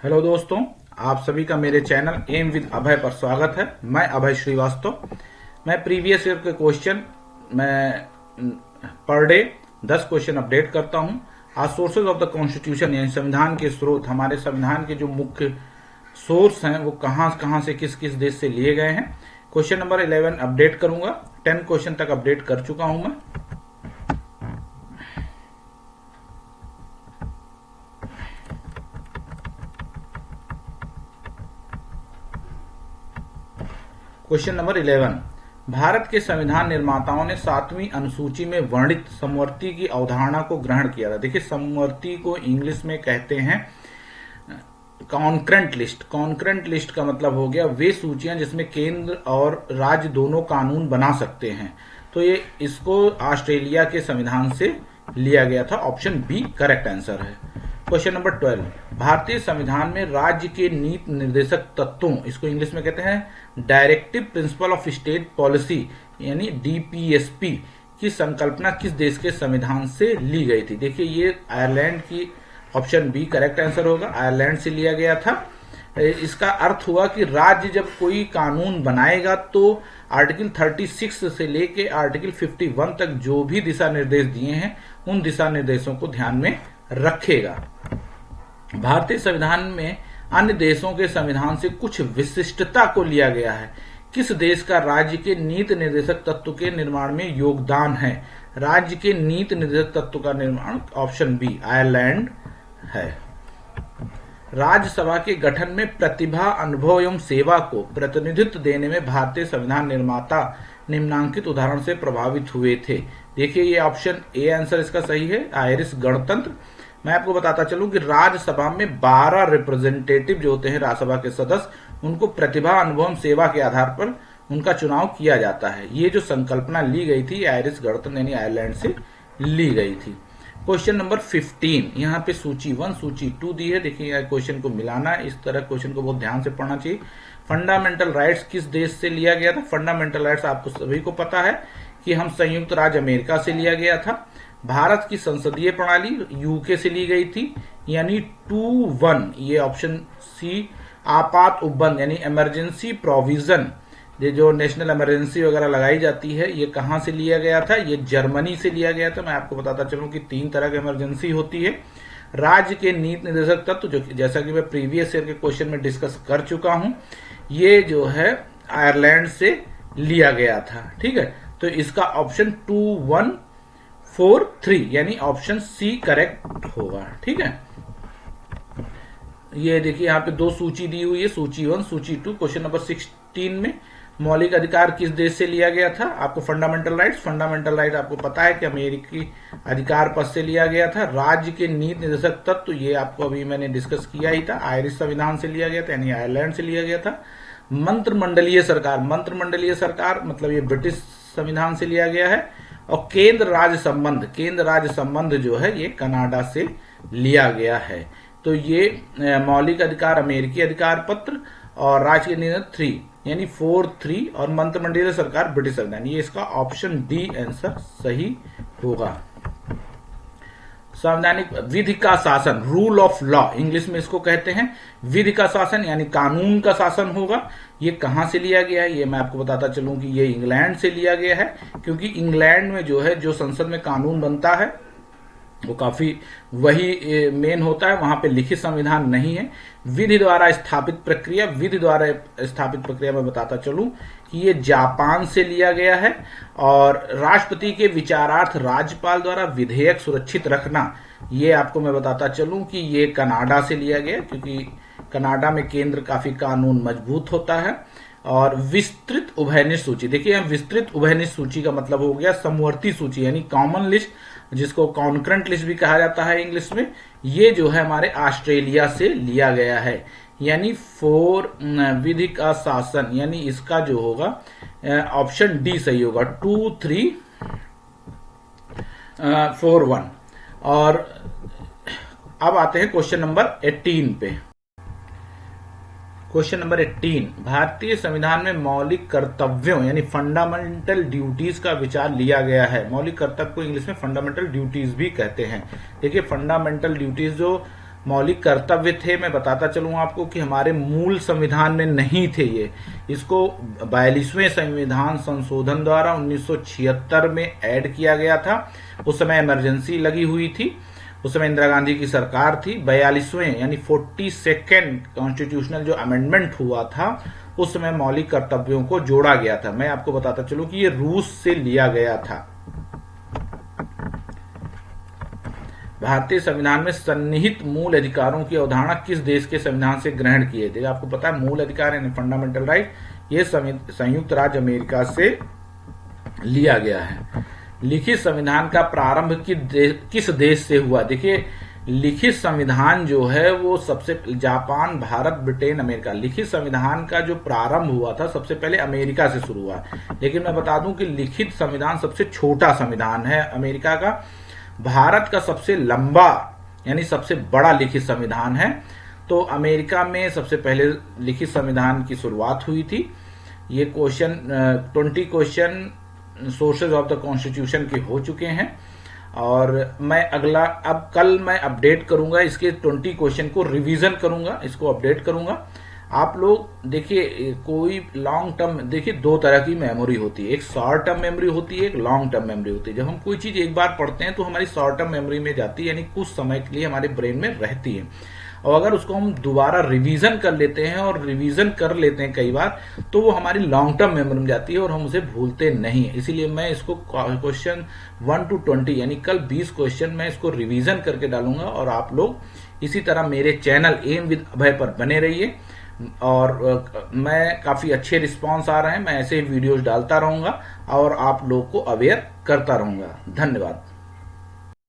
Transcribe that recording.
Hello दोस्तों, आप सभी का मेरे चैनल एम विद अभय पर स्वागत है। मैं अभय श्रीवास्तव। मैं प्रीवियस ईयर के क्वेश्चन मैं पर डे 10 क्वेश्चन अपडेट करता हूं। आज सोर्सेज ऑफ द कॉन्स्टिट्यूशन यानी संविधान के स्रोत, हमारे संविधान के जो मुख्य सोर्स हैं वो कहां कहां से किस किस देश से लिए गए हैं। क्वेश्चन नंबर 11 अपडेट करूंगा। 10 क्वेश्चन तक अपडेट कर चुका हूं मैं। क्वेश्चन नंबर 11, भारत के संविधान निर्माताओं ने 7वीं अनुसूची में वर्णित समवर्ती की अवधारणा को ग्रहण किया था। देखिए, समवर्ती को इंग्लिश में कहते हैं कॉन्करेंट लिस्ट। कॉन्करेंट लिस्ट का मतलब हो गया वे सूचियां जिसमें केंद्र और राज्य दोनों कानून बना सकते हैं। तो ये इसको ऑस्ट्रेलिया के संविधान से लिया गया था। ऑप्शन बी करेक्ट आंसर है। क्वेश्चन नंबर 12, भारतीय संविधान में राज्य के नीति निर्देशक तत्वों, इसको इंग्लिश में कहते हैं directive principle of state policy यानी डीपीएसपी की संकल्पना किस देश के संविधान से ली गई थी। देखिए, ये आयरलैंड की, ऑप्शन बी करेक्ट आंसर होगा, आयरलैंड से लिया गया था। इसका अर्थ हुआ कि राज्य जब कोई कानून बनाएगा तो आर्टिकल 36 से लेके आर्टिकल 51 तक जो भी दिशा निर्देश दिए हैं उन दिशा निर्देशों को ध्यान में रखेगा। भारतीय संविधान में अन्य देशों के संविधान से कुछ विशिष्टता को लिया गया है। किस देश का राज्य के नीति निर्देशक तत्व के निर्माण में योगदान है? राज्य के नीति निर्देशक तत्व का निर्माण, ऑप्शन बी आयरलैंड है। राज्यसभा के गठन में प्रतिभा, अनुभव एवं सेवा को प्रतिनिधित्व देने में भारतीय संविधान निर्माता निम्नांकित उदाहरण से प्रभावित हुए थे। देखिए, ये ऑप्शन ए आंसर इसका सही है, आयरिश गणतंत्र। मैं आपको बताता चलूं कि राज्यसभा में 12 रिप्रेजेंटेटिव जो होते हैं राज्यसभा के सदस्य, उनको प्रतिभा, अनुभव, सेवा के आधार पर उनका चुनाव किया जाता है। ये जो संकल्पना ली गई थी आयरिश गणतंत्र यानी आयरलैंड से ली गई थी। क्वेश्चन नंबर 15, यहाँ पे सूची 1 सूची 2 दी है। देखिए, क्वेश्चन को मिलाना है, इस तरह क्वेश्चन को बहुत ध्यान से पढ़ना चाहिए। फंडामेंटल राइट्स किस देश से लिया गया था? फंडामेंटल राइट्स आपको सभी को पता है कि हम संयुक्त राज्य अमेरिका से लिया गया था। भारत की संसदीय प्रणाली यूके से ली गई थी यानी 2-1, ये ऑप्शन सी। आपात उपबंध यानी इमरजेंसी प्रोविजन, ये जो नेशनल इमरजेंसी वगैरह लगाई जाती है, ये कहां से लिया गया था? ये जर्मनी से लिया गया था। मैं आपको बताता चलूं कि 3 तरह की इमरजेंसी होती है। राज्य के नीति निर्देशक तत्व, जो जैसा कि मैं प्रीवियस ईयर के क्वेश्चन में डिस्कस कर चुका हूं, ये जो है आयरलैंड से लिया गया था। ठीक है, तो इसका ऑप्शन 2143 यानी ऑप्शन सी करेक्ट होगा। ठीक है, ये देखिए यहाँ पे 2 सूची दी हुई है, सूची 1 सूची 2। क्वेश्चन नंबर 16 में मौलिक अधिकार किस देश से लिया गया था? आपको फंडामेंटल राइट आपको पता है कि अमेरिकी अधिकार पद से लिया गया था। राज्य के नीति निर्देशक तत्व, ये आपको अभी मैंने डिस्कस किया ही था, आयरिश संविधान से लिया गया था यानी आयरलैंड से लिया गया था। मंत्रिमंडलीय सरकार मतलब ये ब्रिटिश संविधान से लिया गया है। और केंद्र राज्य संबंध जो है ये कनाडा से लिया गया है। तो ये मौलिक अधिकार अमेरिकी अधिकार पत्र और राज्य के नियम 3 यानी 4-3 और मंत्रिमंडलीय सरकार ब्रिटिश संविधान, ये इसका ऑप्शन डी आंसर सही होगा। संवैधानिक विधि का शासन, रूल ऑफ लॉ इंग्लिश में इसको कहते हैं। विधि का शासन यानी कानून का शासन होगा। ये कहां से लिया गया है? ये मैं आपको बताता चलूं कि ये इंग्लैंड से लिया गया है, क्योंकि इंग्लैंड में जो है जो संसद में कानून बनता है वो काफी वही मेन होता है, वहां पे लिखित संविधान नहीं है। विधि द्वारा स्थापित प्रक्रिया में बताता चलूं कि ये जापान से लिया गया है। और राष्ट्रपति के विचारार्थ राज्यपाल द्वारा विधेयक सुरक्षित रखना, ये आपको मैं बताता चलूं कि ये कनाडा से लिया गया, क्योंकि कनाडा में केंद्र काफी कानून मजबूत होता है। और विस्तृत उभयनिष्ठ सूची, देखिए विस्तृत उभयनिष्ठ सूची का मतलब हो गया समवर्ती सूची यानी कॉमन लिस्ट, जिसको कॉन्करेंट लिस्ट भी कहा जाता है इंग्लिश में। ये जो है हमारे ऑस्ट्रेलिया से लिया गया है यानी 4 विधि का शासन, यानी इसका जो होगा ऑप्शन डी सही होगा, 2341। और अब आते हैं क्वेश्चन नंबर 18 पे। क्वेश्चन नंबर 18, भारतीय संविधान में मौलिक कर्तव्यों यानी फंडामेंटल ड्यूटीज का विचार लिया गया है। मौलिक कर्तव्य को इंग्लिश में फंडामेंटल ड्यूटीज भी कहते हैं। देखिए, फंडामेंटल ड्यूटीज जो मौलिक कर्तव्य थे, मैं बताता चलूं आपको कि हमारे मूल संविधान में नहीं थे ये। इसको 42वें संविधान संशोधन द्वारा 1976 में ऐड किया गया था। उस समय इमरजेंसी लगी हुई थी, उस समय इंदिरा गांधी की सरकार थी। 42वें यानी 42nd कॉन्स्टिट्यूशनल जो अमेंडमेंट हुआ था, उस समय मौलिक कर्तव्यों को जोड़ा गया था। मैं आपको बताता चलूं कि ये रूस से लिया गया था। भारतीय संविधान में सन्निहित मूल अधिकारों की अवधारणा किस देश के संविधान से ग्रहण किए थे? आपको पता है मूल अधिकार यानी फंडामेंटल राइट, ये संयुक्त राज्य अमेरिका से लिया गया है। लिखित संविधान का प्रारंभ किस देश से हुआ? देखिए, लिखित संविधान जो है वो सबसे जापान, भारत, ब्रिटेन, अमेरिका, लिखित संविधान का जो प्रारंभ हुआ था सबसे पहले अमेरिका से शुरू हुआ। लेकिन मैं बता दूं कि लिखित संविधान सबसे छोटा संविधान है अमेरिका का। भारत का सबसे लंबा यानी सबसे बड़ा लिखित संविधान है। तो अमेरिका में सबसे पहले लिखित संविधान की शुरुआत हुई थी। ये 20 question sources of the constitution के हो चुके हैं और मैं अब कल मैं अपडेट करूंगा इसके 20 क्वेश्चन को, रिवीजन करूंगा, इसको अपडेट करूंगा। आप लोग देखिए, कोई लॉन्ग टर्म, देखिए दो तरह की मेमोरी होती है, एक शॉर्ट टर्म मेमोरी होती है, एक लॉन्ग टर्म मेमोरी होती है। जब हम कोई चीज एक बार पढ़ते हैं तो हमारी शॉर्ट टर्म मेमोरी में जाती है, यानी कुछ समय के लिए हमारे ब्रेन में रहती है। और अगर उसको हम दोबारा रिवीजन कर लेते हैं और रिवीजन कर लेते हैं कई बार, तो वो हमारी लॉन्ग टर्म मेमोरी में जाती है और हम उसे भूलते नहीं है। इसीलिए मैं इसको क्वेश्चन 1 to 20 यानी कल 20 क्वेश्चन मैं इसको रिवीजन करके डालूंगा। और आप लोग इसी तरह मेरे चैनल एम विद अभय पर बने रहिए और मैं काफी अच्छे रिस्पांस आ रहे हैं। मैं ऐसे ही वीडियोस डालता रहूंगा और आप लोग को अवेयर करता रहूंगा। धन्यवाद।